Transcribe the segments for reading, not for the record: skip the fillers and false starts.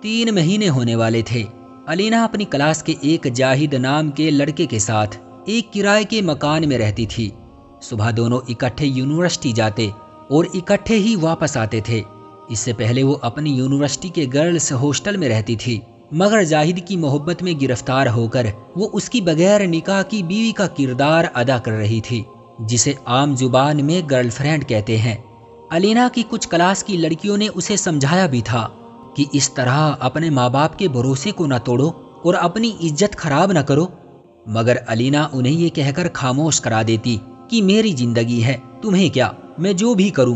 3 مہینے ہونے والے تھے۔ علینا اپنی کلاس کے ایک جاہد نام کے لڑکے کے ساتھ ایک کرائے کے مکان میں رہتی تھی۔ صبح دونوں اکٹھے یونیورسٹی جاتے اور اکٹھے ہی واپس آتے تھے۔ اس سے پہلے وہ اپنی یونیورسٹی کے گرلز ہاسٹل میں رہتی تھی، مگر جاہد کی محبت میں گرفتار ہو کر وہ اس کی بغیر نکاح کی بیوی کا کردار ادا کر رہی تھی، جسے عام زبان میں گرل فرینڈ کہتے ہیں۔ علینا کی کچھ کلاس کی لڑکیوں نے اسے سمجھایا بھی تھا کہ اس طرح اپنے ماں باپ کے بھروسے کو نہ توڑو اور اپنی عزت خراب نہ کرو، مگر علینا انہیں یہ کہہ کر خاموش کرا دیتی کہ میری زندگی ہے، تمہیں کیا، میں جو بھی کروں۔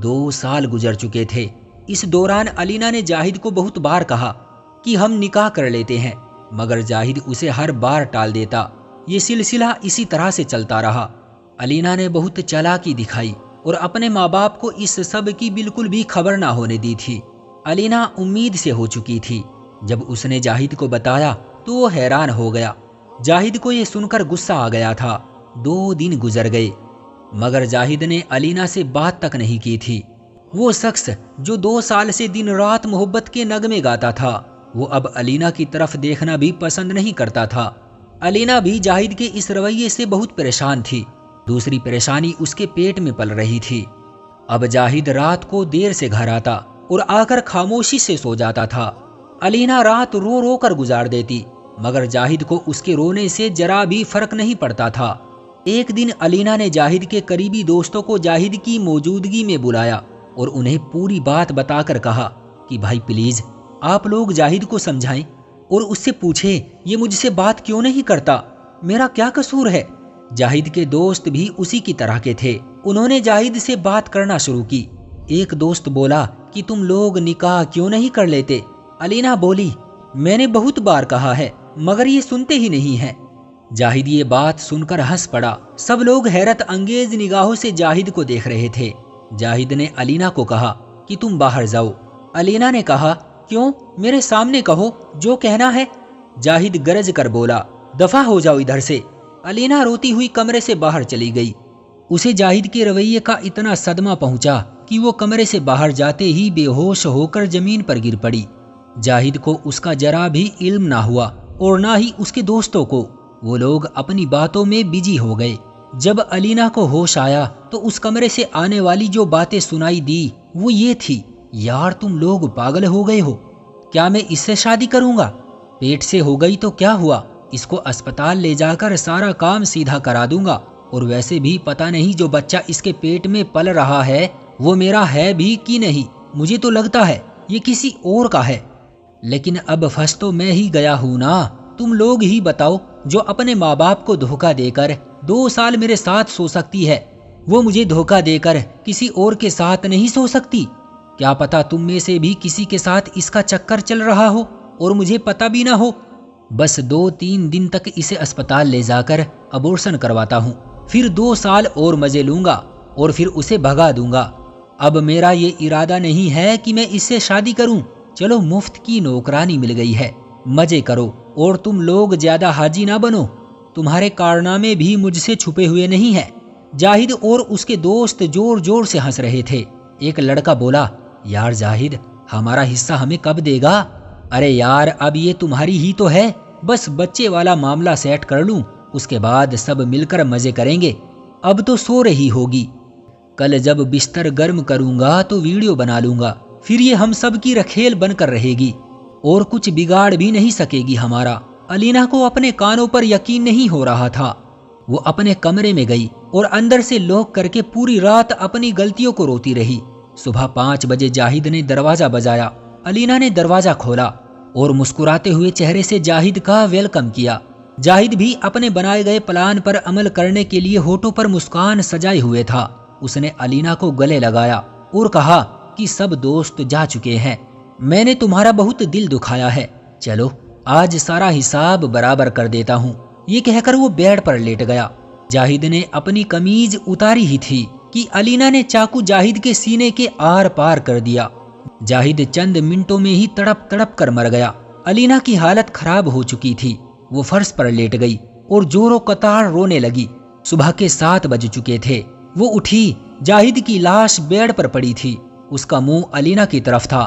2 سال گزر چکے تھے۔ اس دوران علینا نے جاہد کو بہت بار کہا کہ ہم نکاح کر لیتے ہیں، مگر جاہد اسے ہر بار ٹال دیتا۔ یہ سلسلہ اسی طرح سے چلتا رہا۔ علینا نے بہت چالاکی دکھائی اور اپنے ماں باپ کو اس سب کی بالکل بھی خبر نہ ہونے دی تھی۔ علینا امید سے ہو چکی تھی۔ جب اس نے جاہد کو بتایا تو وہ حیران ہو گیا۔ جاہد کو یہ سن کر غصہ آ گیا تھا۔ 2 دن گزر گئے، مگر جاہد نے علینا سے بات تک نہیں کی تھی۔ وہ شخص جو 2 سال سے دن رات محبت کے نغمے گاتا تھا، وہ اب علینا کی طرف دیکھنا بھی پسند نہیں کرتا تھا۔ علینا بھی جاہد کے اس رویے سے بہت پریشان تھی۔ دوسری پریشانی اس کے پیٹ میں پل رہی تھی۔ اب جاہد رات کو دیر سے گھر آتا اور آ کر خاموشی سے سو جاتا تھا۔ علینا رات رو رو کر گزار دیتی، مگر جاہد کو اس کے رونے سے ذرا بھی فرق نہیں پڑتا تھا۔ ایک دن علینا نے جاہد کے قریبی دوستوں کو جاہد کی موجودگی میں بلایا اور انہیں پوری بات بتا کر کہا کہ بھائی پلیز آپ لوگ جاہد کو سمجھائیں اور اس سے پوچھیں یہ مجھ سے بات کیوں نہیں کرتا، میرا کیا قصور ہے۔ جاہد کے دوست بھی اسی کی طرح کے تھے۔ انہوں نے جاہد سے بات کرنا شروع کی۔ ایک دوست بولا کہ تم لوگ نکاح کیوں نہیں کر لیتے؟ علینا بولی میں نے بہت بار کہا ہے مگر یہ سنتے ہی نہیں ہیں۔ جاہد یہ بات سن کر ہنس پڑا۔ سب لوگ حیرت انگیز نگاہوں سے جاہد کو دیکھ رہے تھے۔ جاہد نے علینا کو کہا کہ تم باہر جاؤ۔ علینا نے کہا کیوں، میرے سامنے کہو جو کہنا ہے۔ جاہد گرج کر بولا دفع ہو جاؤ ادھر سے۔ علینا روتی ہوئی کمرے سے باہر چلی گئی۔ اسے جاہد کے رویے کا اتنا صدمہ پہنچا کہ وہ کمرے سے باہر جاتے ہی بے ہوش ہو کر زمین پر گر پڑی۔ جاہد کو اس کا ذرا بھی علم نہ ہوا اور نہ ہی اس کے دوستوں کو۔ وہ لوگ اپنی باتوں میں بزی ہو گئے۔ جب علینا کو ہوش آیا تو اس کمرے سے آنے والی جو باتیں سنائی دی وہ یہ تھی یار تم لوگ پاگل ہو گئے ہو، کیا میں اس سے شادی کروں گا؟ پیٹ سے ہو گئی تو کیا ہوا، اس کو اسپتال لے جا کر سارا کام سیدھا کرا دوں گا، اور ویسے بھی پتہ نہیں جو بچہ اس کے پیٹ میں پل رہا ہے وہ میرا ہے بھی کہ نہیں، مجھے تو لگتا ہے یہ کسی اور کا ہے۔ لیکن اب پھنس تو میں ہی گیا ہوں نا، تم لوگ ہی بتاؤ جو اپنے ماں باپ کو دھوکہ دے کر 2 سال میرے ساتھ سو سکتی ہے، وہ مجھے دھوکہ دے کر کسی اور کے ساتھ نہیں سو سکتی؟ کیا پتا تم میں سے بھی کسی کے ساتھ اس کا چکر چل رہا ہو اور مجھے پتہ بھی نہ ہو۔ بس 2-3 دن تک اسے اسپتال لے جا کر ابورشن کرواتا ہوں، پھر 2 سال اور مزے لوں گا اور پھر اسے بھگا دوں گا۔ اب میرا یہ ارادہ نہیں ہے کہ میں اس سے شادی کروں، چلو مفت کی نوکرانی مل گئی ہے، مزے کرو اور تم لوگ زیادہ حاجی نہ بنو، تمہارے کارنامے بھی مجھ سے چھپے ہوئے نہیں ہیں۔ جاہد اور اس کے دوست زور زور سے ہنس رہے تھے۔ ایک لڑکا بولا یار جاہد ہمارا حصہ ہمیں کب دے گا؟ ارے یار اب یہ تمہاری ہی تو ہے، بس بچے والا معاملہ سیٹ کر لوں، اس کے بعد سب مل کر مزے کریں گے۔ اب تو سو رہی ہوگی، کل جب بستر گرم کروں گا تو ویڈیو بنا لوں گا، پھر یہ ہم سب کی رکھیل بن کر رہے گی اور کچھ بگاڑ بھی نہیں سکے گی ہمارا۔ علینا کو اپنے کانوں پر یقین نہیں ہو رہا تھا۔ وہ اپنے کمرے میں گئی اور اندر سے لاک کر کے پوری رات اپنی غلطیوں کو روتی رہی۔ صبح 5 بجے جاہد نے دروازہ بجایا۔ علینا نے دروازہ کھولا اور مسکراتے ہوئے چہرے سے جاہد کا ویلکم کیا۔ جاہد بھی اپنے بنائے گئے پلان پر عمل کرنے کے لیے ہونٹوں پر مسکان سجائے ہوئے تھا۔ اس نے علینا کو گلے لگایا اور کہا کہ سب دوست جا چکے ہیں، میں نے تمہارا بہت دل دکھایا ہے، چلو آج سارا حساب برابر کر دیتا ہوں۔ یہ کہہ کر وہ بیڈ پر لیٹ گیا۔ جاہد نے اپنی قمیض اتاری ہی تھی کہ علینا نے چاقو جاہد کے سینے کے آر پار کر دیا۔ جاہد چند منٹوں میں ہی تڑپ تڑپ کر مر گیا۔ علینا کی حالت خراب ہو چکی تھی۔ وہ فرش پر لیٹ گئی اور زور و قطار رونے لگی۔ صبح کے 7 بج چکے تھے۔ وہ اٹھی، جاہد کی لاش بیڈ پر پڑی تھی، اس کا منہ علینا کی طرف تھا۔